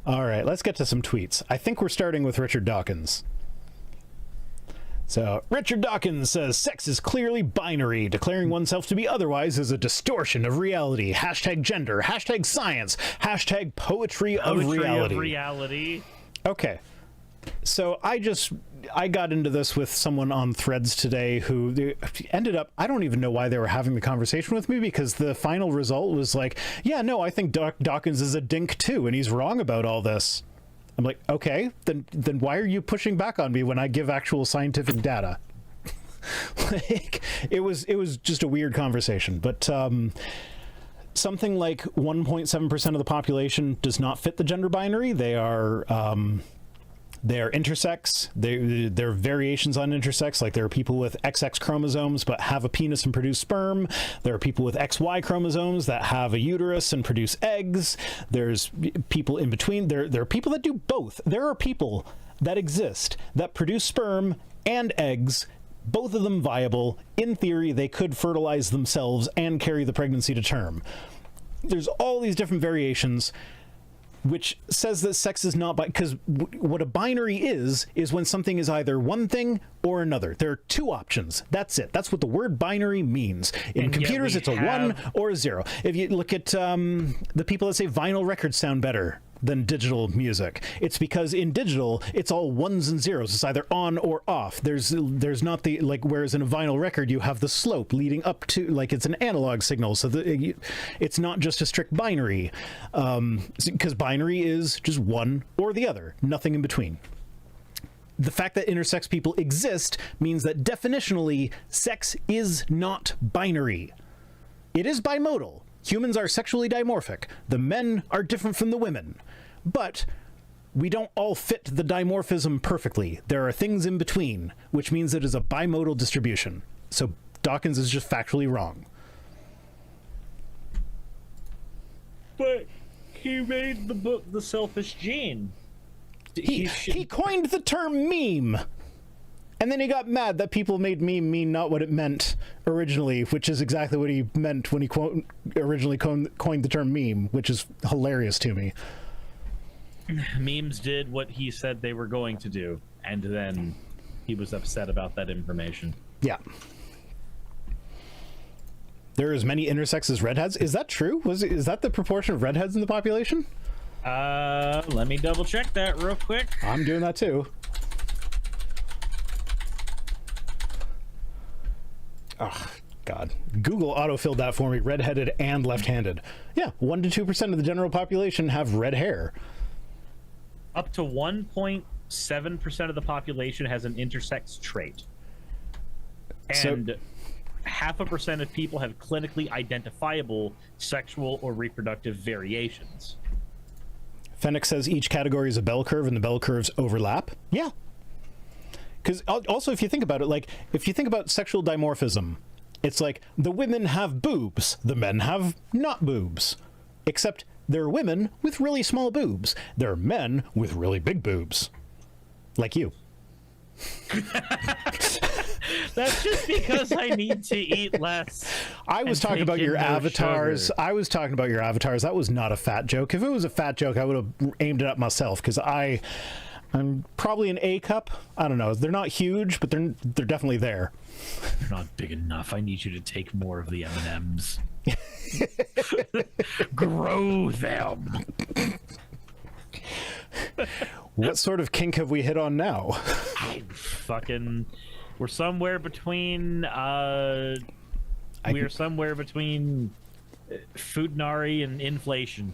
All right, let's get to some tweets. I think we're starting with Richard Dawkins. So, Richard Dawkins says, sex is clearly binary. Declaring oneself to be otherwise is a distortion of reality. Hashtag gender. Hashtag science. Hashtag poetry of reality. Okay. So, I got into this with someone on Threads today who ended up, I don't even know why they were having the conversation with me, because the final result was like, yeah, no, I think Dawkins is a dink too, and he's wrong about all this. I'm like, okay, then why are you pushing back on me when I give actual scientific data? Like, it was just a weird conversation. But something like 1.7% of the population does not fit the gender binary. They're intersex. They're variations on intersex. Like, there are people with XX chromosomes but have a penis and produce sperm. There are people with XY chromosomes that have a uterus and produce eggs. There's people in between. There are people that do both. There are people that exist that produce sperm and eggs, both of them viable. In theory, they could fertilize themselves and carry the pregnancy to term. There's all these different variations, which says that sex is not because what a binary is when something is either one thing or another. There are two options. That's it. That's what the word binary means. In computers, it's a 1 or a 0. If you look at the people that say vinyl records sound better than digital music, it's because in digital it's all ones and zeros. It's either on or off. There's not the, like, whereas in a vinyl record you have the slope leading up to, like, it's an analog signal, so it's not just a strict binary, because binary is just one or the other, nothing in between. The fact that intersex people exist means that definitionally sex is not binary. It is bimodal. Humans are sexually dimorphic. The men are different from the women. But we don't all fit the dimorphism perfectly. There are things in between, which means it is a bimodal distribution. So Dawkins is just factually wrong. But he made the book The Selfish Gene. He coined the term meme. And then he got mad that people made meme mean not what it meant originally, which is exactly what he meant when he originally coined the term meme, which is hilarious to me. Memes did what he said they were going to do, and then he was upset about that information. Yeah. There are as many intersex as redheads. Is that true? Is that the proportion of redheads in the population? Let me double check that real quick. I'm doing that too. Oh, God. Google autofilled that for me, redheaded and left-handed. Yeah, 1 to 2% of the general population have red hair. Up to 1.7% of the population has an intersex trait. And 0.5% of people have clinically identifiable sexual or reproductive variations. Fennec says each category is a bell curve and the bell curves overlap. Yeah. Because also, if you think about it, like, if you think about sexual dimorphism, it's like the women have boobs, the men have not boobs. Except there are women with really small boobs. There are men with really big boobs. Like you. That's just because I need to eat less. I was talking about your avatars. I was talking about your avatars. That was not a fat joke. If it was a fat joke, I would have aimed it at myself, because I'm probably an A cup. I don't know. They're not huge, but they're definitely there. They're not big enough. I need you to take more of the M&Ms. Grow them. What sort of kink have we hit on now? We're somewhere between somewhere between Foodnari and inflation.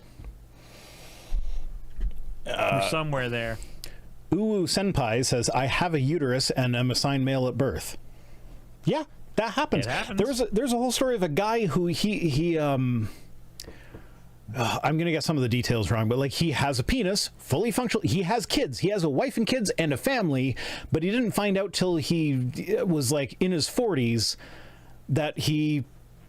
We're somewhere there. Uwu Senpai says, I have a uterus and am assigned male at birth. Yeah, that happens. It happens. There's a whole story of a guy who I'm gonna get some of the details wrong, but like, he has a penis, fully functional. He has kids. He has a wife and kids and a family, but he didn't find out till he was like in his 40s that he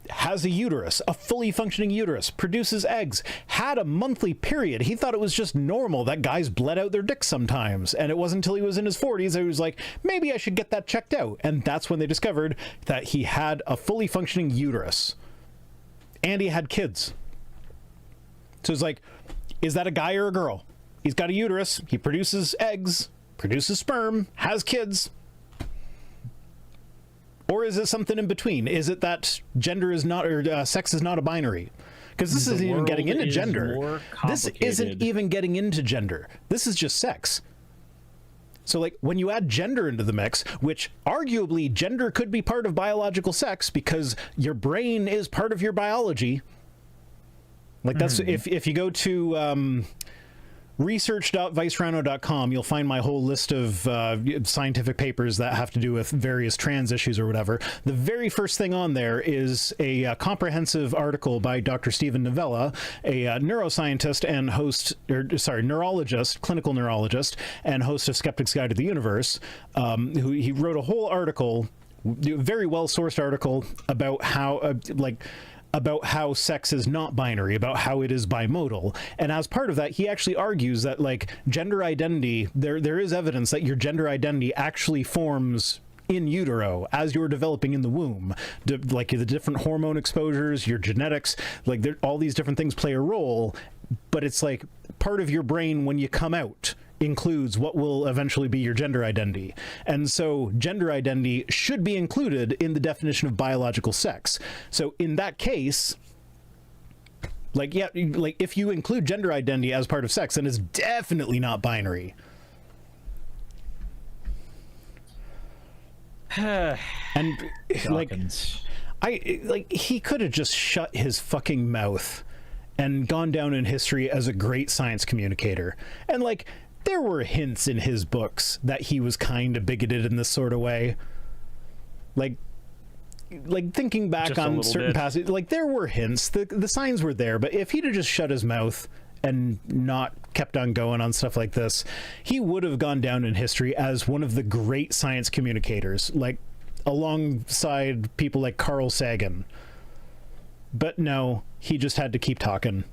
has a uterus, a fully functioning uterus, produces eggs, had a monthly period. He thought it was just normal that guys bled out their dicks sometimes, and it wasn't until he was in his 40s that he was like, maybe I should get that checked out. And that's when they discovered that he had a fully functioning uterus and he had kids. So it's like, is that a guy or a girl? He's got a uterus. He produces eggs, produces sperm, has kids. Or is it something in between? Is it that gender is not, or sex is not a binary? Because this isn't even getting into gender. This isn't even getting into gender. This is just sex. So, like, when you add gender into the mix, which arguably gender could be part of biological sex because your brain is part of your biology. Like, that's if you go to research.vicerano.com, you'll find my whole list of scientific papers that have to do with various trans issues or whatever. The very first thing on there is a comprehensive article by Dr. Stephen Novella, a neuroscientist and neurologist, clinical neurologist, and host of Skeptic's Guide to the Universe, who he wrote a whole article, very well-sourced article about how, about how sex is not binary, about how it is bimodal. And as part of that, he actually argues that, like, gender identity, there is evidence that your gender identity actually forms in utero as you're developing in the womb. Like, the different hormone exposures, your genetics, like, all these different things play a role, but it's like part of your brain when you come out includes what will eventually be your gender identity. And so gender identity should be included in the definition of biological sex. So in that case, like, yeah, like, if you include gender identity as part of sex, then it's definitely not binary. And he could have just shut his fucking mouth and gone down in history as a great science communicator. And, like, there were hints in his books that he was kind of bigoted in this sort of way. Like thinking back just on certain passages, like, there were hints. The signs were there, but if he'd have just shut his mouth and not kept on going on stuff like this, he would have gone down in history as one of the great science communicators, like, alongside people like Carl Sagan. But no, he just had to keep talking.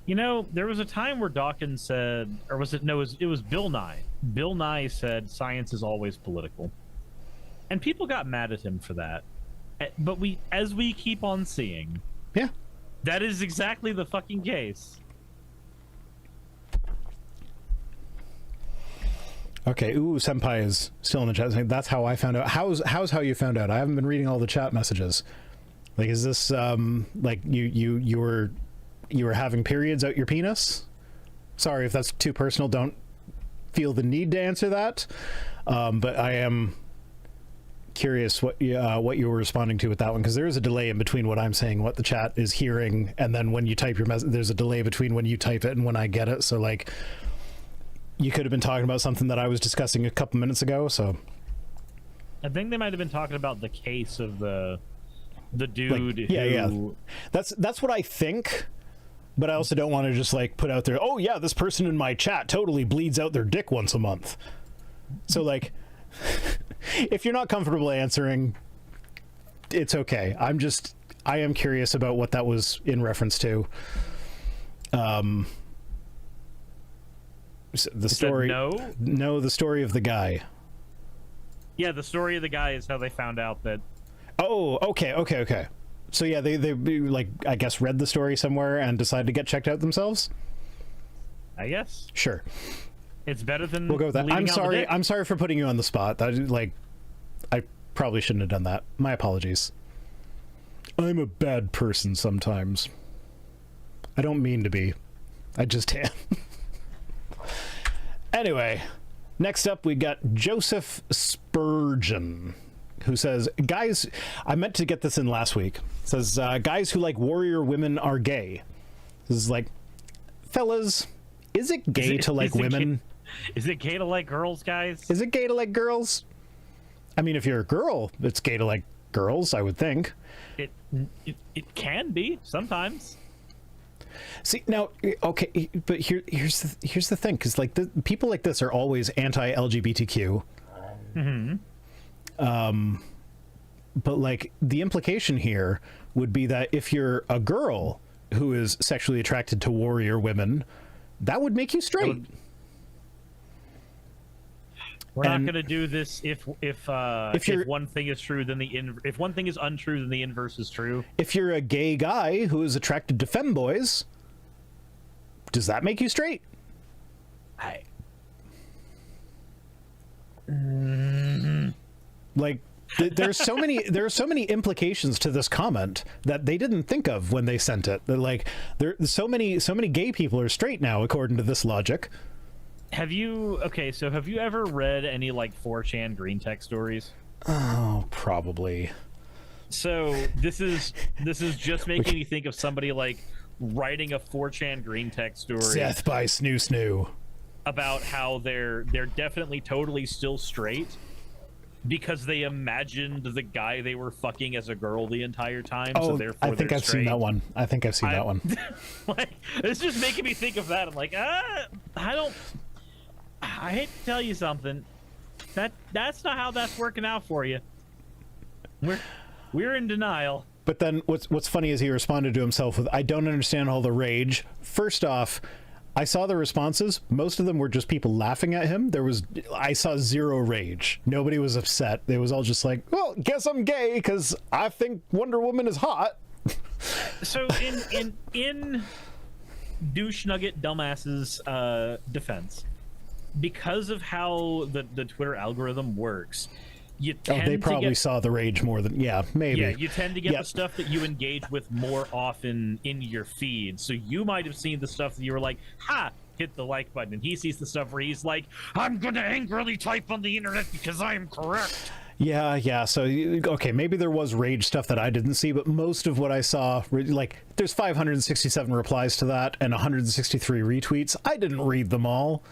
You know, there was a time where Dawkins said, or was it, no, it was Bill Nye. Bill Nye said science is always political. And people got mad at him for that. But as we keep on seeing, yeah, that is exactly the fucking case. Okay, ooh, Senpai is still in the chat saying that's how I found out. How's how you found out? I haven't been reading all the chat messages. Like, is this like you were having periods out your penis? Sorry if that's too personal. Don't feel the need to answer that. But I am curious what you were responding to with that one, because there is a delay in between what I'm saying, what the chat is hearing, and then when you type your message, there's a delay between when you type it and when I get it. So, like, you could have been talking about something that I was discussing a couple minutes ago. So I think they might have been talking about the case of the dude. Like, yeah. That's what I think. But I also don't want to just, like, put out there, oh yeah, this person in my chat totally bleeds out their dick once a month. So, like, if you're not comfortable answering, it's okay. I am curious about what that was in reference to. The story. No, the story of the guy. Yeah, the story of the guy is how they found out that. Oh, okay. So yeah, they like, I guess, read the story somewhere and decided to get checked out themselves. I guess. Sure. It's better than. We'll go with that. I'm sorry for putting you on the spot. I probably shouldn't have done that. My apologies. I'm a bad person sometimes. I don't mean to be. I just am. Anyway, next up we got Joseph Spurgeon, who says, guys, I meant to get this in last week. Says, guys who like warrior women are gay. This is like, fellas, is it gay to like women? Is it gay to like girls, guys? Is it gay to like girls? I mean, if you're a girl, it's gay to like girls, I would think. It can be sometimes. See, now, okay, but here's the thing, because, like, people like this are always anti-LGBTQ. Mm-hmm. But, like, the implication here would be that if you're a girl who is sexually attracted to warrior women, that would make you straight. We're not going to do this if one thing is true, then if one thing is untrue, then the inverse is true. If you're a gay guy who is attracted to femboys, does that make you straight? Like, there's so many implications to this comment that they didn't think of when they sent it. That, like, there's so many gay people are straight now according to this logic. Have you ever read any like 4chan green tech stories? Oh, probably. So this is just making me think of somebody like writing a 4chan green tech story. Death by Snoo Snoo. About how they're definitely totally still straight because they imagined the guy they were fucking as a girl the entire time. Oh, so therefore I think I've seen that one. Like, it's just making me think of that. I'm like, I hate to tell you something. That's not how that's working out for you. We're in denial. But then what's funny is he responded to himself with, I don't understand all the rage. First off, I saw the responses. Most of them were just people laughing at him. I saw zero rage. Nobody was upset. It was all just like, well, guess I'm gay because I think Wonder Woman is hot. So in douche nugget dumbass's defense, because of how the Twitter algorithm works, you tend they probably to saw the rage more than, maybe. Yeah, you tend to get the stuff that you engage with more often in your feed. So you might have seen the stuff that you were like, ha, hit the like button. And he sees the stuff where he's like, I'm going to angrily type on the internet because I am correct. Yeah. So, okay, maybe there was rage stuff that I didn't see, but most of what I saw, like, there's 567 replies to that and 163 retweets. I didn't read them all.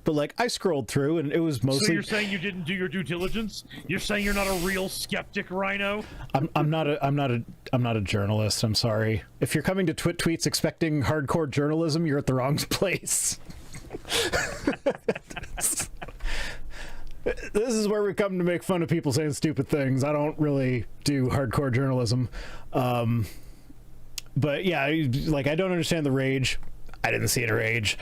But, like, I scrolled through, and it was mostly... So you're saying you didn't do your due diligence? You're saying you're not a real skeptic, Rhino? I'm not a journalist. I'm sorry. If you're coming to tweets expecting hardcore journalism, you're at the wrong place. This is where we come to make fun of people saying stupid things. I don't really do hardcore journalism. But yeah, like, I don't understand the rage. I didn't see any rage.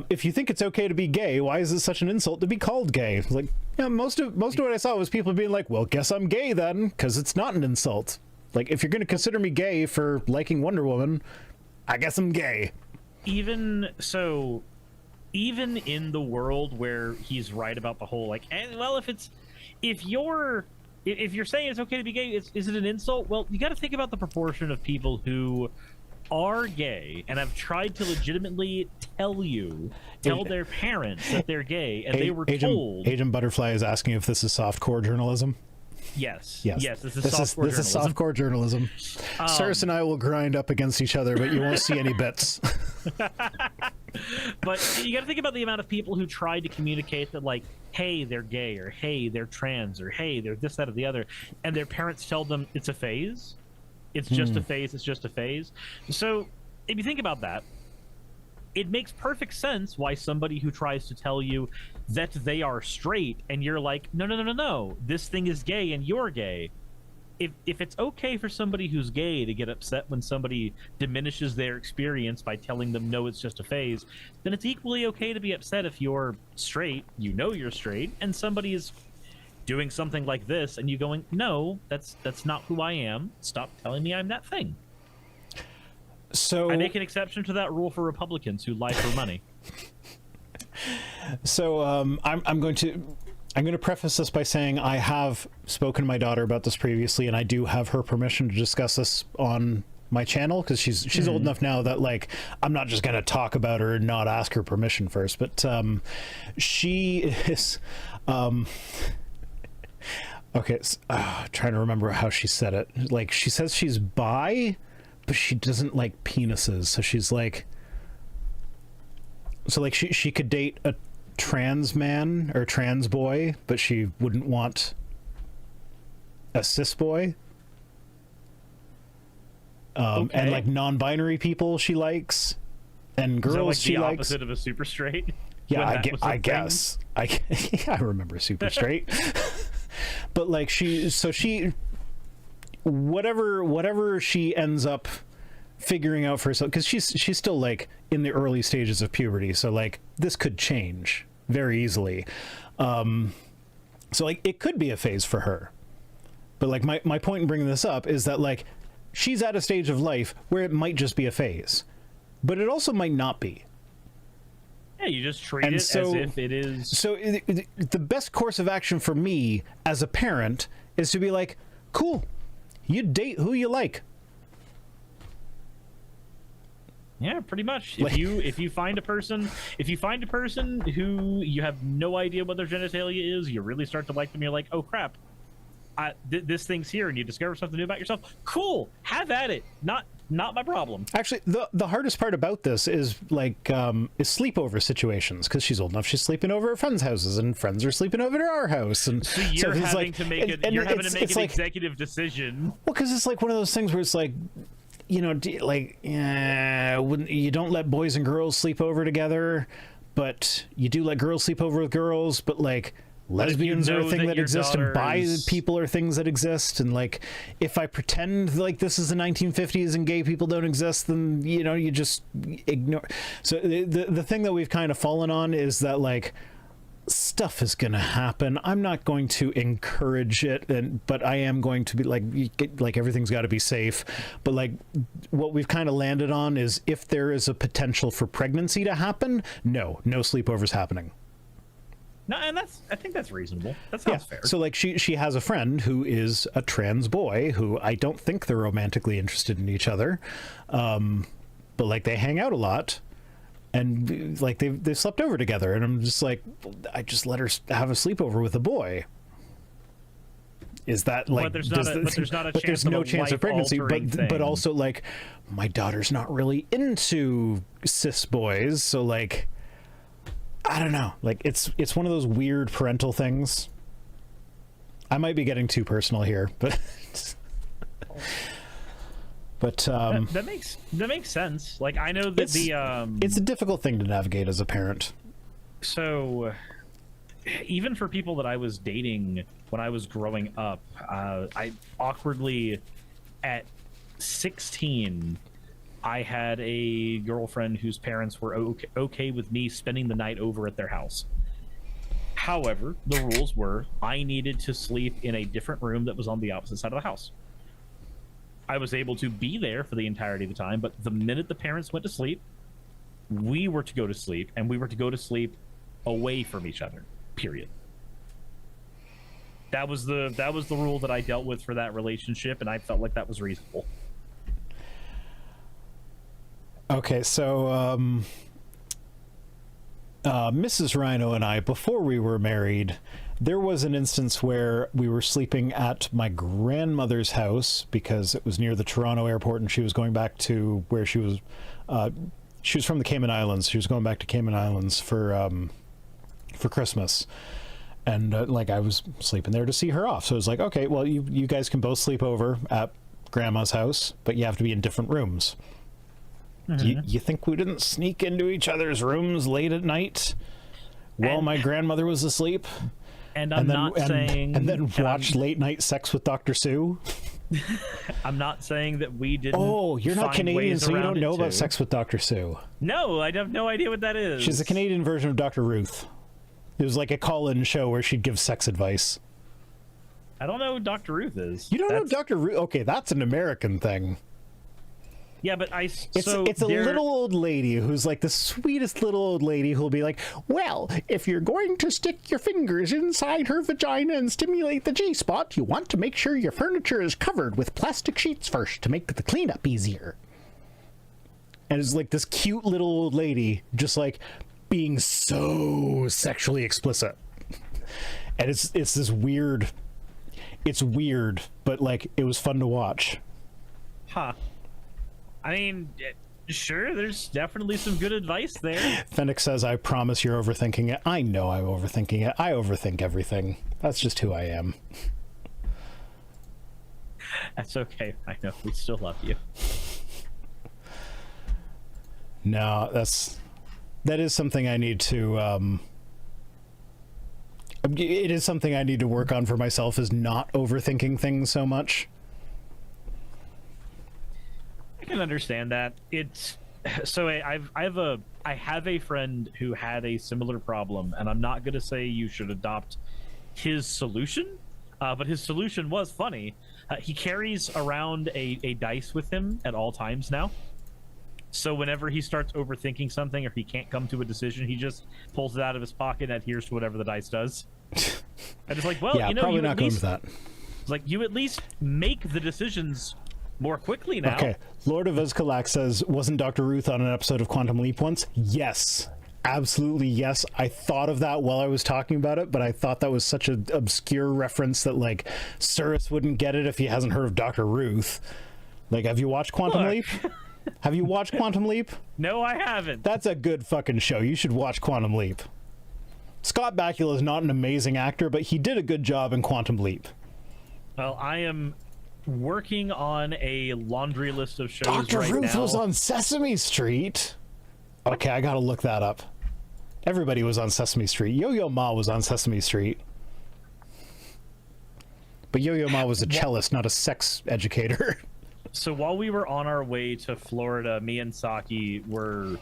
If you think it's okay to be gay, why is it such an insult to be called gay? Like, most of what I saw was people being like, well, guess I'm gay then, because it's not an insult. Like, if you're going to consider me gay for liking Wonder Woman, I guess I'm gay. Even in the world where he's right about the whole, like, well, if you're saying it's okay to be gay, is it an insult? Well, you got to think about the proportion of people who are gay and have tried to legitimately tell their parents that they're gay, and they were told. Agent Butterfly is asking if this is softcore journalism. Yes, this is softcore journalism. Suris and I will grind up against each other, but you won't see any bits. But you got to think about the amount of people who tried to communicate that, like, hey, they're gay, or hey, they're trans, or hey, they're this, that, or the other, and their parents tell them it's a phase. It's just a phase. It's just a phase. So if you think about that, it makes perfect sense why somebody who tries to tell you that they are straight and you're like, no, this thing is gay and you're gay. If it's okay for somebody who's gay to get upset when somebody diminishes their experience by telling them, no, it's just a phase, then it's equally okay to be upset if you're straight, you're straight, and somebody is doing something like this and you going, no, that's not who I am. Stop telling me I'm that thing. So I make an exception to that rule for Republicans who lie for money. So I'm going to preface this by saying I have spoken to my daughter about this previously, and I do have her permission to discuss this on my channel, because she's old enough now that, like, I'm not just going to talk about her and not ask her permission first. But she is okay, trying to remember how she said it. Like, she says she's bi, but she doesn't like penises. So she's like, she could date a trans man or trans boy, but she wouldn't want a cis boy. Okay. And, like, non-binary people she likes, and girls, is that, like, she the likes. opposite of a super straight? Yeah, I guess. I remember super straight. But, like, whatever she ends up figuring out for herself, because she's still, like, in the early stages of puberty, so, like, this could change very easily. So, like, it could be a phase for her. But, like, my point in bringing this up is that, like, she's at a stage of life where it might just be a phase, but it also might not be. Yeah, you just treat it as if it is. So the best course of action for me as a parent is to be like, cool, you date who you like. Yeah, pretty much. If you find a person who you have no idea what their genitalia is, you really start to like them. You're like, oh crap, this thing's here, and you discover something new about yourself. Cool, have at it. Not my problem. Actually, the hardest part about this is like is sleepover situations, because she's old enough. She's sleeping over at friends' houses, and friends are sleeping over at our house, and so you're having to make an like, executive decision. Well, because it's like one of those things where it's like, you know, you don't let boys and girls sleep over together, but you do let girls sleep over with girls, but like lesbians are a thing that exists, and bi people are things that exist, and like if I pretend like this is the 1950s and gay people don't exist, then you know, you just ignore. So the thing that we've kind of fallen on is that like stuff is gonna happen. I'm not going to encourage it, but I am going to be like everything's got to be safe. But like what we've kind of landed on is if there is a potential for pregnancy to happen, no sleepovers happening. No, and I think that's reasonable. That sounds fair. So like she has a friend who is a trans boy who I don't think they're romantically interested in each other, but like they hang out a lot. And like they've slept over together, and I'm just like, I just let her have a sleepover with a boy. Is that like? But there's no chance of pregnancy. But also like, my daughter's not really into cis boys, so like, I don't know. Like it's one of those weird parental things. I might be getting too personal here, but. But that makes sense. Like I know that it's a difficult thing to navigate as a parent. So even for people that I was dating when I was growing up, I awkwardly at 16 I had a girlfriend whose parents were okay with me spending the night over at their house. However, the rules were I needed to sleep in a different room that was on the opposite side of the house. I was able to be there for the entirety of the time, but the minute the parents went to sleep, we were to go to sleep, and we were to go to sleep away from each other. Period. That was the rule that I dealt with for that relationship, and I felt like that was reasonable. Okay, so Mrs. Rhino and I, before we were married, there was an instance where we were sleeping at my grandmother's house because it was near the Toronto airport, and she was going back to where she was from the Cayman Islands. She was going back to Cayman Islands for Christmas. And like I was sleeping there to see her off. So it was like, okay, well, you guys can both sleep over at grandma's house, but you have to be in different rooms. Mm-hmm. You think we didn't sneak into each other's rooms late at night while my grandmother was asleep? And then watch late night sex with Dr. Sue? I'm not saying that we didn't. Oh, you're not Canadian, so you don't know about Sex with Dr. Sue. No, I have no idea what that is. She's a Canadian version of Dr. Ruth. It was like a call-in show where she'd give sex advice. I don't know who Dr. Ruth is. You don't know Dr. Ruth? Okay, that's an American thing. Yeah, but it's a little old lady who's like the sweetest little old lady who'll be like, well, if you're going to stick your fingers inside her vagina and stimulate the G-spot, you want to make sure your furniture is covered with plastic sheets first to make the cleanup easier. And it's like this cute little old lady just like being so sexually explicit. And it's this weird, it's weird, but like it was fun to watch. Huh. I mean, sure, there's definitely some good advice there. Fennec says, I promise you're overthinking it. I know I'm overthinking it. I overthink everything. That's just who I am. That's okay. I know. We still love you. No, that is something I need to... it is something I need to work on for myself, is not overthinking things so much. I can understand that. It's so I have a friend who had a similar problem, and I'm not gonna say you should adopt his solution, but his solution was funny. He carries around a dice with him at all times now. So whenever he starts overthinking something or he can't come to a decision, he just pulls it out of his pocket and adheres to whatever the dice does. And it's like, well, yeah, you know, probably you not at going least, with that. it's like, you at least make the decisions more quickly now. Okay, Lord of Ezkalak says, wasn't Dr. Ruth on an episode of Quantum Leap once? Yes, absolutely yes. I thought of that while I was talking about it, but I thought that was such an obscure reference that, like, Suris wouldn't get it if he hasn't heard of Dr. Ruth. Like, have you watched Quantum Leap? Have you watched Quantum Leap? No, I haven't. That's a good fucking show. You should watch Quantum Leap. Scott Bakula is not an amazing actor, but he did a good job in Quantum Leap. Well, I am working on a laundry list of shows Dr. right Ruth now. was on Sesame Street. Okay, I gotta look that up. Everybody was on Sesame Street. Yo-Yo Ma was on Sesame Street. But Yo-Yo Ma was a cellist, not a sex educator. So while we were on our way to Florida, me and Saki were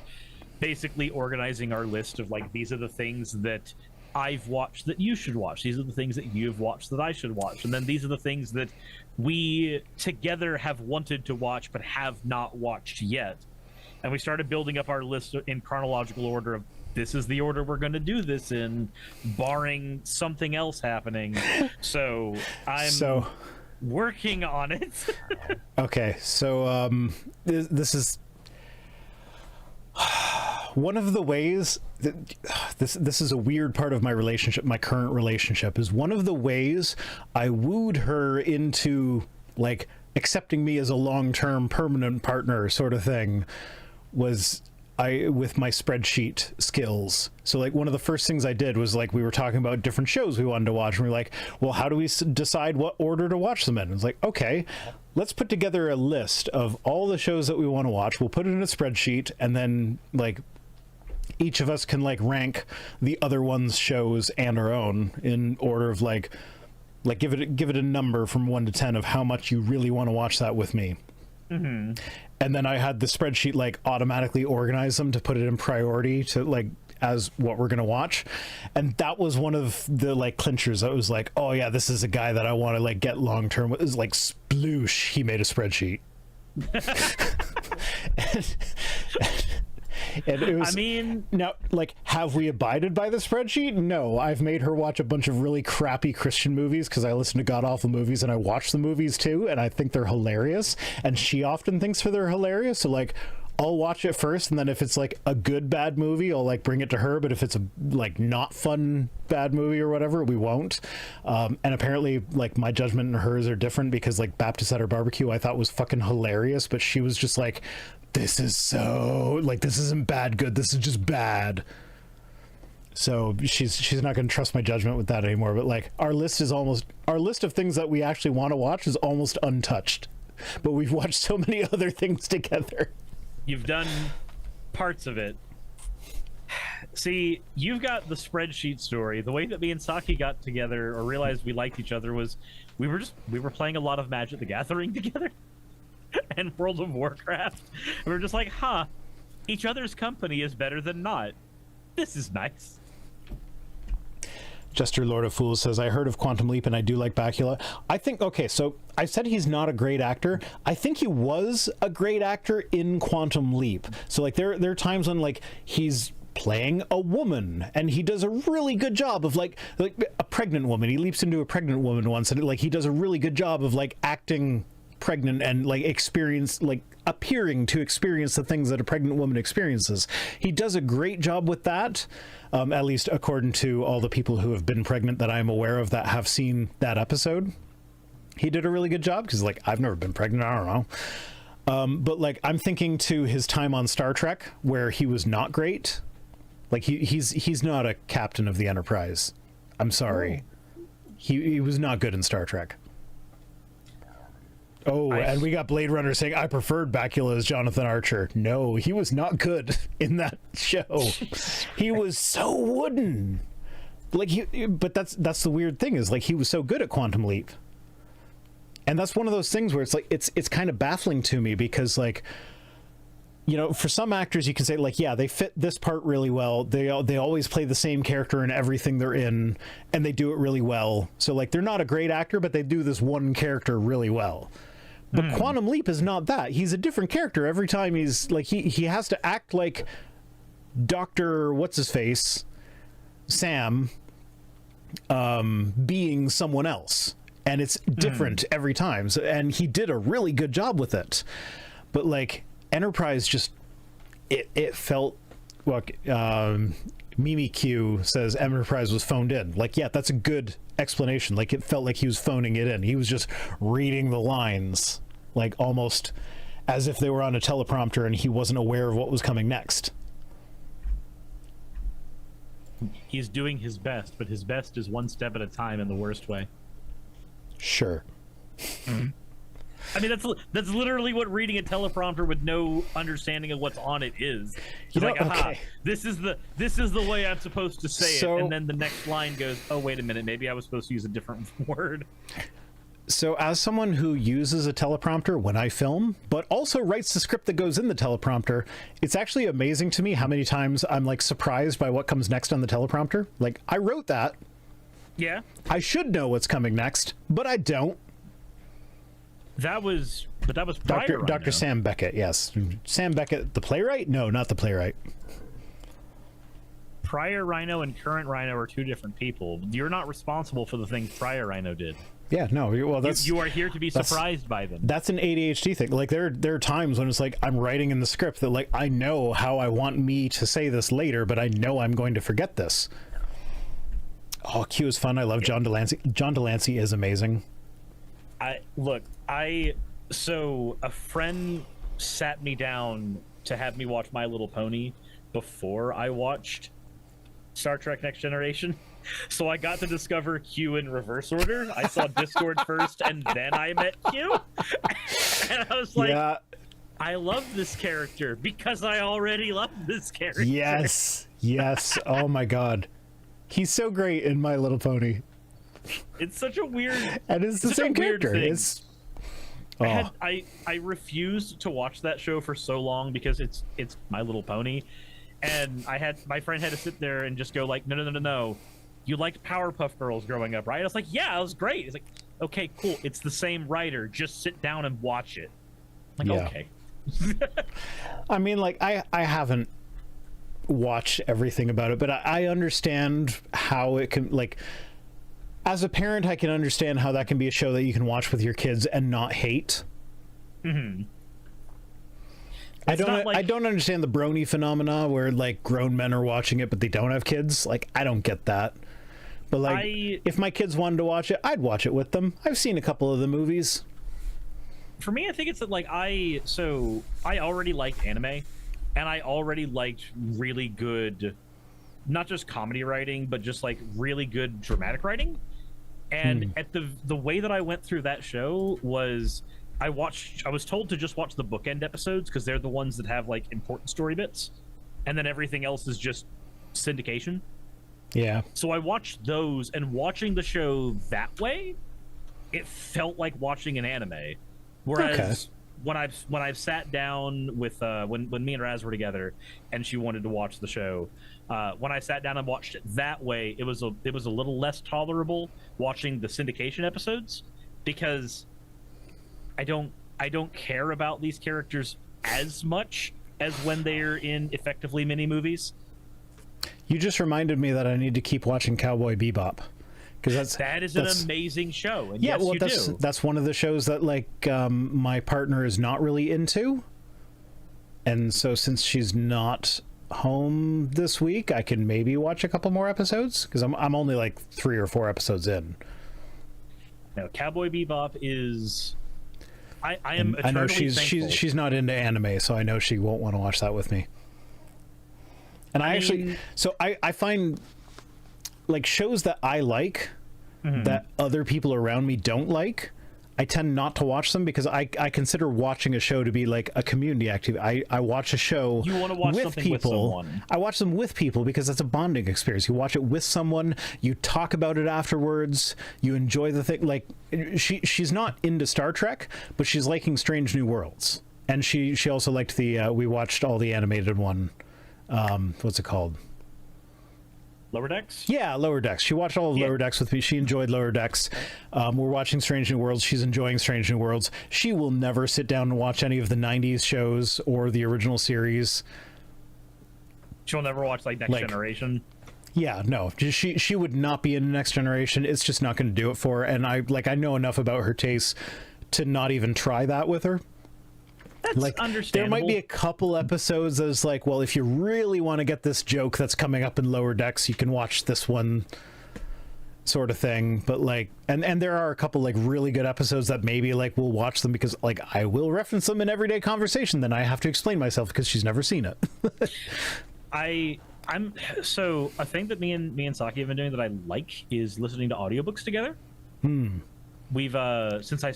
basically organizing our list of, like, these are the things that I've watched that you should watch. These are the things that you've watched that I should watch. And then these are the things that we together have wanted to watch but have not watched yet. And we started building up our list in chronological order of, this is the order we're going to do this in, barring something else happening. So I'm working on it. Okay, so this is one of the ways that this is a weird part of my relationship, my current relationship, is one of the ways I wooed her into, like, accepting me as a long-term permanent partner sort of thing was with my spreadsheet skills. So, like, one of the first things I did was, like, we were talking about different shows we wanted to watch, and we were like, well, how do we decide what order to watch them in? It's like, okay, let's put together a list of all the shows that we want to watch. We'll put it in a spreadsheet, and then, like, each of us can, like, rank the other one's shows and our own in order of, like give it a number from 1 to 10 of how much you really want to watch that with me. Mm-hmm. And then I had the spreadsheet, like, automatically organize them to put it in priority to, like, as what we're gonna watch. And that was one of the, like, clinchers. That was like, oh yeah, this is a guy that I want to, like, get long term with. It was like sploosh, he made a spreadsheet. And it was, I mean, now, like, have we abided by the spreadsheet? No, I've made her watch a bunch of really crappy Christian movies because I listen to god-awful movies and I watch the movies too, and I think they're hilarious, and she often thinks they're hilarious. So, like, I'll watch it first, and then if it's, like, a good bad movie, I'll, like, bring it to her. But if it's a, like, not fun bad movie or whatever, we won't. And apparently, like, my judgment and hers are different because, like, Baptist at Our Barbecue I thought was fucking hilarious, but she was just like, this is so, like, this isn't bad good, this is just bad. So she's not going to trust my judgment with that anymore. But, like, our list of things that we actually want to watch is almost untouched, but we've watched so many other things together. You've done parts of it. See, you've got the spreadsheet story. The way that me and Saki got together or realized we liked each other was we were playing a lot of Magic the Gathering together and World of Warcraft. And we were just like, each other's company is better than not. This is nice. Jester Lord of Fools says, I heard of Quantum Leap and I do like Bakula. I think, okay, so I said he's not a great actor. I think he was a great actor in Quantum Leap. So, like, there are times when, like, he's playing a woman and he does a really good job of, like a pregnant woman. He leaps into a pregnant woman once, and, like, he does a really good job of, like, acting pregnant and, like, appearing to experience the things that a pregnant woman experiences. He does a great job with that, at least according to all the people who have been pregnant that I'm aware of that have seen that episode. He did a really good job because, like, I've never been pregnant, I don't know. But, like, I'm thinking to his time on Star Trek where he was not great. Like, he's not a captain of the Enterprise. I'm sorry. He was not good in Star Trek. Oh, and we got Blade Runner saying, I preferred Bakula as Jonathan Archer. No, he was not good in that show. He was so wooden. Like, but that's the weird thing is, like, he was so good at Quantum Leap. And that's one of those things where it's like, it's kind of baffling to me because, like, you know, for some actors you can say, like, yeah, they fit this part really well. They always play the same character in everything they're in, and they do it really well. So, like, they're not a great actor, but they do this one character really well. But Quantum Leap is not that. He's a different character every time. He's like he has to act like Dr. what's his face Sam being someone else, and it's different every time. So, and he did a really good job with it. But like Enterprise, just it felt well. Mimi Q says Enterprise was phoned in. Like, yeah, that's a good explanation. Like, it felt like he was phoning it in. He was just reading the lines, like almost as if they were on a teleprompter, and he wasn't aware of what was coming next. He's doing his best, but his best is one step at a time in the worst way. Sure. I mean, that's literally what reading a teleprompter with no understanding of what's on it is. It's like, aha, okay. this is the way I'm supposed to say So, it, and then the next line goes, oh, wait a minute, maybe I was supposed to use a different word. So as someone who uses a teleprompter when I film, but also writes the script that goes in the teleprompter, it's actually amazing to me how many times I'm like surprised by what comes next on the teleprompter. Like, I wrote that. Yeah. I should know what's coming next, but I don't. That was prior Dr. Sam Beckett, yes. Sam Beckett, the playwright? No, not the playwright. Prior Rhino and current Rhino are two different people. You're not responsible for the things prior Rhino did. Yeah, no. Well, that's you are here to be surprised by them. That's an ADHD thing. Like there are times when it's like I'm writing in the script that like I know how I want me to say this later, but I know I'm going to forget this. Oh, Q is fun. I love John Delancey. John Delancey is amazing. So a friend sat me down to have me watch My Little Pony before I watched Star Trek Next Generation. So I got to discover Q in reverse order. I saw Discord first, and then I met Q. And I was like, yeah. I love this character because I already love this character. Yes. Oh my god. He's so great in My Little Pony. It's such a weird... And it's the same character. It's... Oh. I refused to watch that show for so long because it's My Little Pony. And my friend had to sit there and just go like, no. You liked Powerpuff Girls growing up, right? I was like, yeah, it was great. He's like, okay, cool. It's the same writer. Just sit down and watch it. I'm like, okay. I mean, like, I haven't watched everything about it, but I understand how it can, like, as a parent, I can understand how that can be a show that you can watch with your kids and not hate. Mm-hmm. I don't understand the brony phenomena where like grown men are watching it but they don't have kids. Like, I don't get that. But like, if my kids wanted to watch it, I'd watch it with them. I've seen a couple of the movies. For me, I think it's that like I already liked anime, and I already liked really good, not just comedy writing, but just like really good dramatic writing. And at the way that I went through that show was I was told to just watch the bookend episodes because they're the ones that have like important story bits, and then everything else is just syndication. Yeah. So I watched those, and watching the show that way, it felt like watching an anime. Whereas when I've sat down with when me and Raz were together and she wanted to watch the show, when I sat down and watched it that way, it was a little less tolerable watching the syndication episodes because I don't care about these characters as much as when they're in effectively mini movies. You just reminded me that I need to keep watching Cowboy Bebop because that is an amazing show. And yeah, yes, well, that's one of the shows that like my partner is not really into, and so since she's not home this week, I can maybe watch a couple more episodes because I'm only like 3 or 4 episodes in. No, Cowboy Bebop is. I am. I know thankful. she's not into anime, so I know she won't want to watch that with me. And I find like shows that I like that other people around me don't like, I tend not to watch them because I consider watching a show to be like a community activity. I watch a show you want to watch with something people. With someone. I watch them with people because it's a bonding experience. You watch it with someone, you talk about it afterwards, you enjoy the thing. Like she's not into Star Trek, but she's liking Strange New Worlds. And she also liked we watched all the animated one. What's it called? Lower Decks? Yeah, Lower Decks. She watched all of Lower Decks with me. She enjoyed Lower Decks. We're watching Strange New Worlds. She's enjoying Strange New Worlds. She will never sit down and watch any of the 90s shows or the original series. She'll never watch, like, Next Generation? Yeah, no. She would not be in Next Generation. It's just not going to do it for her. And I know enough about her tastes to not even try that with her. That's understandable. There might be a couple episodes that's like, well, if you really want to get this joke that's coming up in Lower Decks, you can watch this one, sort of thing. But like, and there are a couple like really good episodes that maybe like we'll watch them because like I will reference them in everyday conversation. Then I have to explain myself because she's never seen it. I'm so a thing that me and Saki have been doing that I like is listening to audiobooks together. We've since I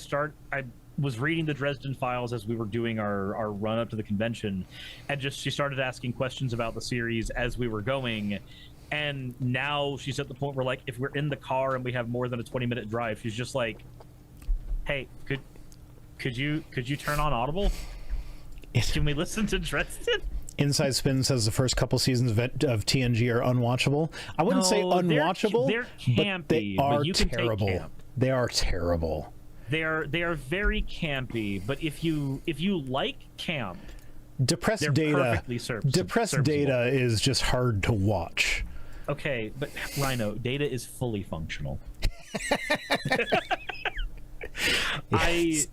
was reading the Dresden Files as we were doing our run up to the convention, and she started asking questions about the series as we were going, and now she's at the point where like if we're in the car and we have more than a 20-minute drive, she's just like, hey, could you turn on Audible? Can we listen to Dresden? Inside Spin says the first couple seasons of TNG are unwatchable. I wouldn't say unwatchable, they're campy, but they are terrible. Camp. They are terrible. They are very campy, but if you like camp, Depressed Data is just hard to watch. Okay, but Rhino, Data is fully functional. Yes.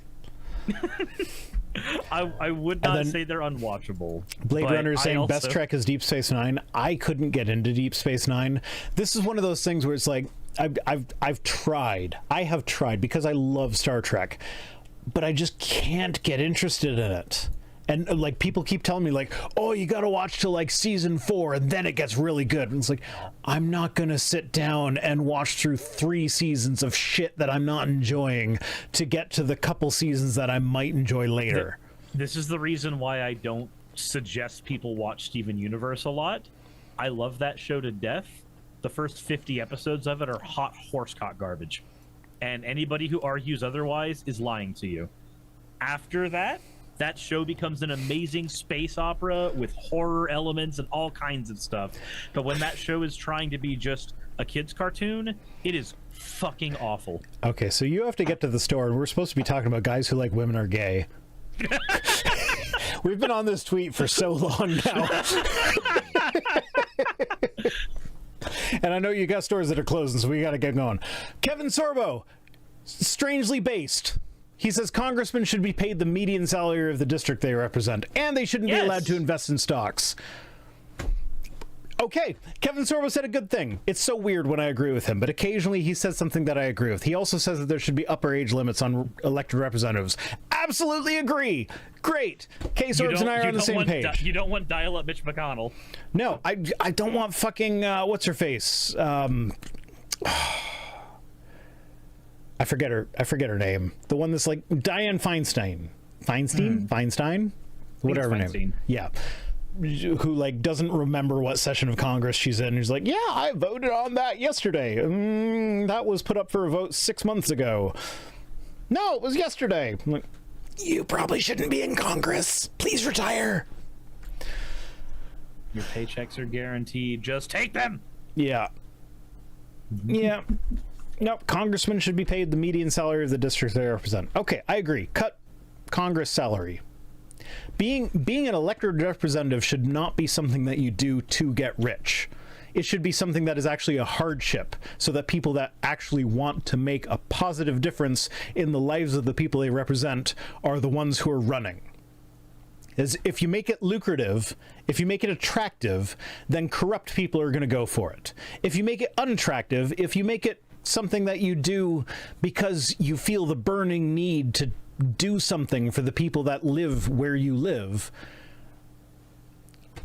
I would not say they're unwatchable. Blade Runner saying best Trek is Deep Space Nine. I couldn't get into Deep Space Nine. This is one of those things where it's like I've tried. I have tried because I love Star Trek, but I just can't get interested in it. And like people keep telling me like, oh, you got to watch till like season 4 and then it gets really good. And it's like, I'm not going to sit down and watch through 3 seasons of shit that I'm not enjoying to get to the couple seasons that I might enjoy later. This is the reason why I don't suggest people watch Steven Universe a lot. I love that show to death. The first 50 episodes of it are hot horsecock garbage. And anybody who argues otherwise is lying to you. After that show becomes an amazing space opera with horror elements and all kinds of stuff. But when that show is trying to be just a kid's cartoon, it is fucking awful. Okay, so you have to get to the store, and we're supposed to be talking about guys who like women are gay. We've been on this tweet for so long now. And I know you got stores that are closing, so we got to get going. Kevin Sorbo, strangely based. He says congressmen should be paid the median salary of the district they represent, and they shouldn't be allowed to invest in stocks. Okay, Kevin Sorbo said a good thing. It's so weird when I agree with him, but occasionally he says something that I agree with. He also says that there should be upper age limits on elected representatives. Absolutely agree. Great. K-Sorbs and I are on the same page. You don't want dial-up Mitch McConnell. No, I don't want fucking, what's her face? I forget her name. The one that's like Dianne Feinstein. Feinstein? Whatever her name. Yeah. Who like doesn't remember what session of Congress she's in. He's like, yeah, I voted on that yesterday. That was put up for a vote 6 months ago. No, it was yesterday. I'm like, you probably shouldn't be in Congress. Please retire. Your paychecks are guaranteed. Just take them. Yeah. Yeah. Nope, congressmen should be paid the median salary of the district they represent. Okay, I agree. Cut Congress salary. Being an elected representative should not be something that you do to get rich. It should be something that is actually a hardship, so that people that actually want to make a positive difference in the lives of the people they represent are the ones who are running. Is if you make it lucrative, if you make it attractive, then corrupt people are going to go for it. If you make it unattractive, if you make it something that you do because you feel the burning need to do something for the people that live where you live,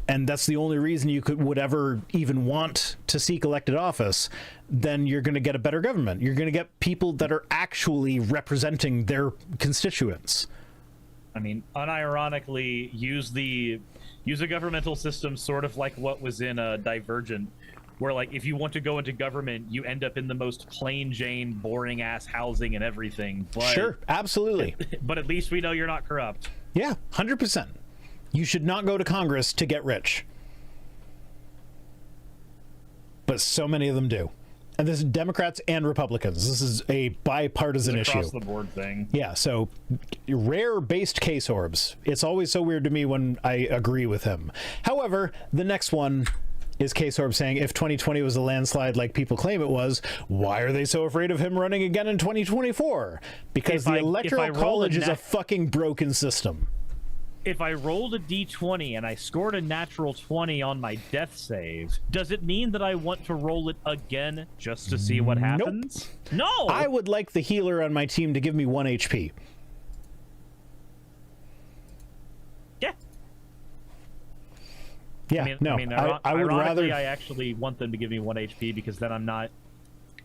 and that's the only reason you would ever even want to seek elected office, then you're going to get a better government. You're going to get people that are actually representing their constituents. I mean, unironically, use a governmental system sort of like what was in Divergent, where like if you want to go into government, you end up in the most plain Jane, boring ass housing and everything. But, sure, absolutely. But at least we know you're not corrupt. Yeah, 100%. You should not go to Congress to get rich. but so many of them do. And this is Democrats and Republicans. This is a bipartisan issue. Across the board thing. Yeah, so rare based case orbs. It's always so weird to me when I agree with him. However, the next one is case orb saying, if 2020 was a landslide like people claim it was, why are they so afraid of him running again in 2024? Because the Electoral College is a fucking broken system. If I rolled a d20 and I scored a natural 20 on my death save, does it mean that I want to roll it again just to see what happens? Nope. No! I would like the healer on my team to give me 1 HP. Yeah. Yeah, I would rather... I actually want them to give me 1 HP because then I'm not...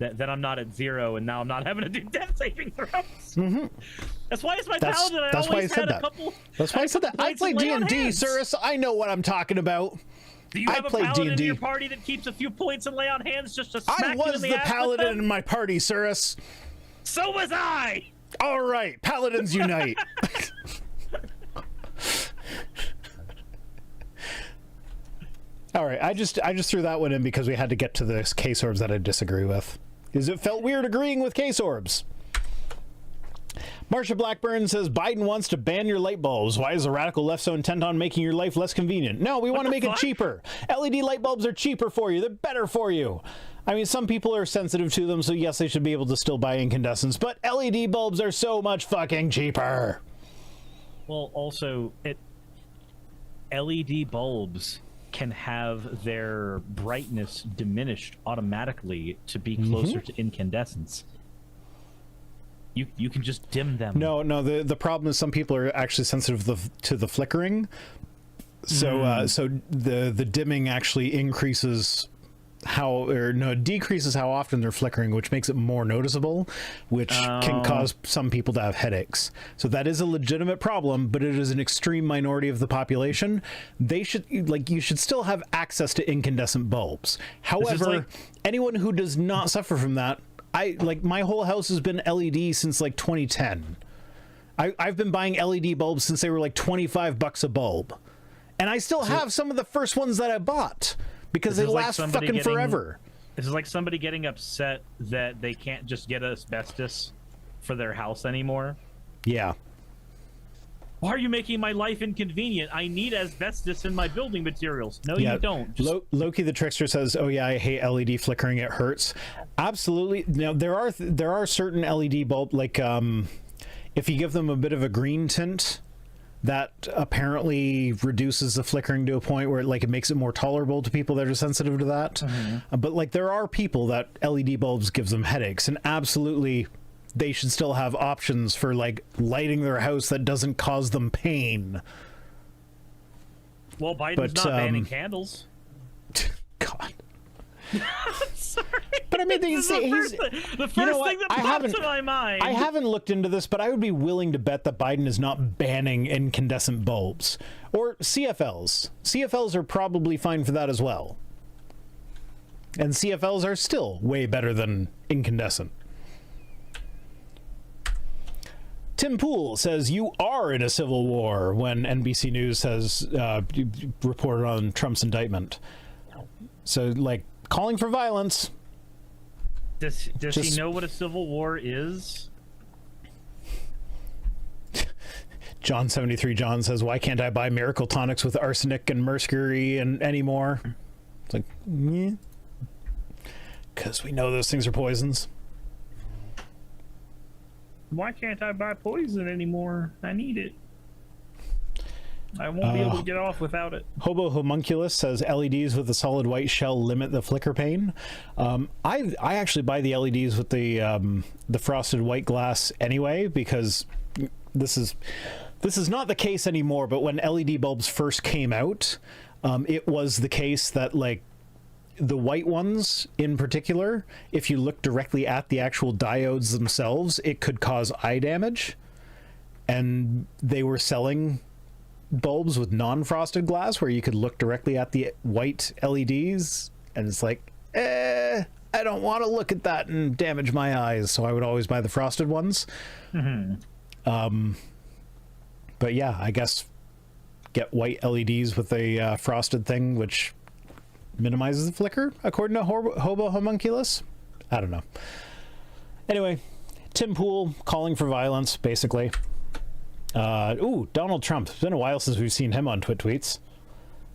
Then I'm not at 0, and now I'm not having to do death saving throws. Mm-hmm. That's why it's my paladin. That's why I said that. That's why I said that. I play D&D, Suris. I know what I'm talking about. Do you have a paladin in your party that keeps a few points and lay on hands just to smack you in the ass? I was the paladin in my party, Suris. So was I. All right, paladins unite. All right, I just threw that one in because we had to get to the case orbs that I disagree with. Because it felt weird agreeing with case orbs. Marsha Blackburn says, Biden wants to ban your light bulbs. Why is the radical left so intent on making your life less convenient? No, we want to make it cheaper. LED light bulbs are cheaper for you. They're better for you. I mean, some people are sensitive to them, so yes, they should be able to still buy incandescents, but LED bulbs are so much fucking cheaper. Well, also, LED bulbs can have their brightness diminished automatically to be closer to incandescents. You can just dim them. No. The problem is some people are actually sensitive to the flickering. So so the dimming actually increases decreases how often they're flickering, which makes it more noticeable, which can cause some people to have headaches. So that is a legitimate problem, but it is an extreme minority of the population. You should still have access to incandescent bulbs. However, anyone who does not suffer from that, my whole house has been LED since like 2010. I've been buying LED bulbs since they were like $25 a bulb. And I still have some of the first ones that I bought. Because they last fucking forever. This is like somebody getting upset that they can't just get asbestos for their house anymore. Yeah. Why are you making my life inconvenient? I need asbestos in my building materials. No, you don't. Loki the Trickster says, oh yeah, I hate LED flickering. It hurts. Absolutely. Now, there are certain LED bulbs, like if you give them a bit of a green tint, that apparently reduces the flickering to a point where it makes it more tolerable to people that are sensitive to that. But there are people that LED bulbs gives them headaches, and absolutely they should still have options for lighting their house that doesn't cause them pain. Well, Biden's not banning candles. God. Sorry. But I mean, the first thing that popped to my mind. I haven't looked into this, but I would be willing to bet that Biden is not banning incandescent bulbs or CFLs. CFLs are probably fine for that as well. And CFLs are still way better than incandescent. Tim Poole says, you are in a civil war, when NBC News has reported on Trump's indictment. So, calling for violence. Does he know what a civil war is? John73 John says, why can't I buy miracle tonics with arsenic and mercury anymore? It's like, yeah. Because we know those things are poisons. Why can't I buy poison anymore? I need it. I won't be able to get off without it. Hobo Homunculus says LEDs with a solid white shell limit the flicker pain. I actually buy the LEDs with the frosted white glass anyway, because this is not the case anymore. But when LED bulbs first came out, it was the case that the white ones in particular, if you look directly at the actual diodes themselves, it could cause eye damage. And they were selling bulbs with non-frosted glass where you could look directly at the white LEDs, and it's like, I don't want to look at that and damage my eyes, so I would always buy the frosted ones. But yeah, I guess get white LEDs with a frosted thing, which minimizes the flicker, according to Hobo Homunculus. I don't know. Anyway, Tim Pool calling for violence, basically. Donald Trump. It's been a while since we've seen him on tweets.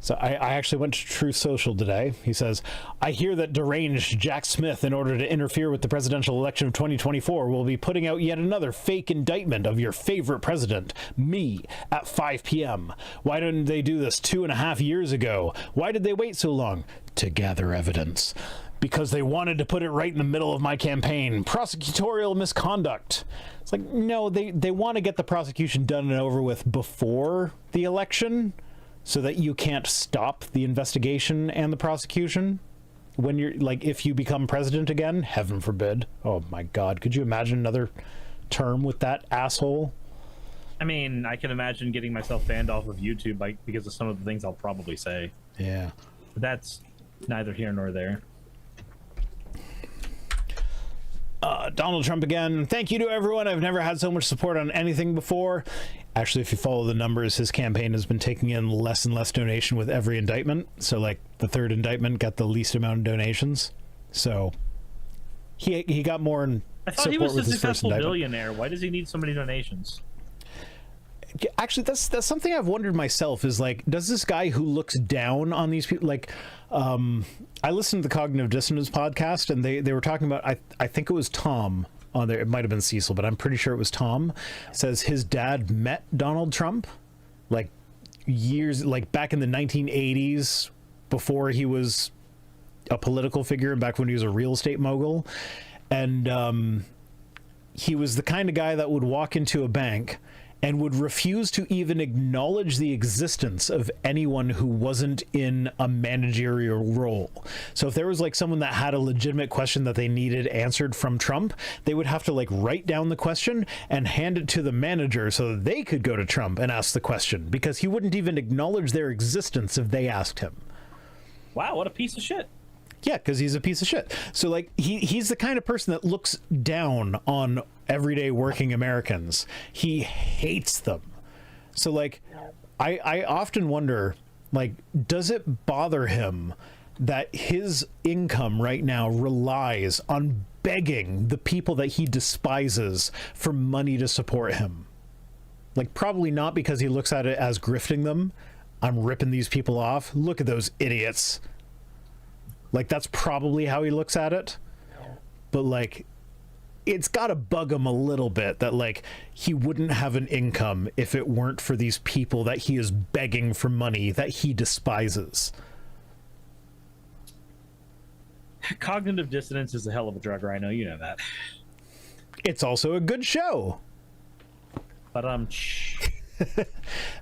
So I actually went to Truth Social today. He says, I hear that deranged Jack Smith, in order to interfere with the presidential election of 2024, will be putting out yet another fake indictment of your favorite president, me, at 5 p.m. Why didn't they do this 2.5 years ago? Why did they wait so long? To gather evidence. Because they wanted to put it right in the middle of my campaign. Prosecutorial misconduct. It's like, no, they want to get the prosecution done and over with before the election, so that you can't stop the investigation and the prosecution when you're, like, if you become president again. Heaven forbid. Oh my God. Could you imagine another term with that asshole? I mean, I can imagine getting myself banned off of YouTube because of some of the things I'll probably say. Yeah. But that's neither here nor there. Donald Trump again. Thank you to everyone. I've never had so much support on anything before. Actually, if you follow the numbers, his campaign has been taking in less and less donation with every indictment. So, like, the third indictment got the least amount of donations. So he got more in I thought he was a successful billionaire. Why does he need so many donations? Actually, that's something I've wondered myself, is like, does this guy who looks down on these people, like, I listened to the Cognitive Dissonance podcast, and they were talking about, I think it was Tom on there, it might have been Cecil, but I'm pretty sure it was Tom, says his dad met Donald Trump, like, years, like, back in the 1980s, before he was a political figure, and back when he was a real estate mogul, and he was the kind of guy that would walk into a bank and would refuse to even acknowledge the existence of anyone who wasn't in a managerial role. So if there was, like, someone that had a legitimate question that they needed answered from Trump, they would have to, like, write down the question and hand it to the manager so that they could go to Trump and ask the question, because he wouldn't even acknowledge their existence if they asked him. Wow, what a piece of shit. Yeah, because he's a piece of shit. So, like, he's the kind of person that looks down on everyday working Americans. He hates them. So, like, I often wonder, like, does it bother him that his income right now relies on begging the people that he despises for money to support him? Like, probably not, because he looks at it as grifting them. I'm ripping these people off. Look at those idiots. Like, that's probably how he looks at it. But, like, it's got to bug him a little bit that, like, he wouldn't have an income if it weren't for these people that he is begging for money that he despises. Cognitive dissonance is a hell of a drug, Rhino. You know that. It's also a good show. But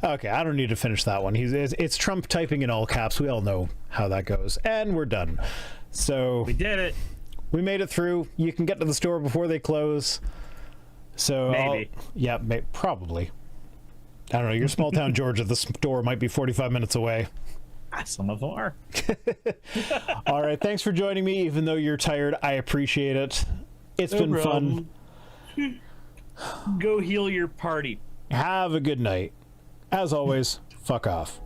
okay, I don't need to finish that one. It's Trump typing in all caps. We all know how that goes. And we're done. So we did it. We made it through. You can get to the store before they close. So maybe. Probably. I don't know. Your small town Georgia, the store might be 45 minutes away. Some of them are. All right. Thanks for joining me. Even though you're tired, I appreciate it. It's been fun. Go heal your party. Have a good night. As always, fuck off.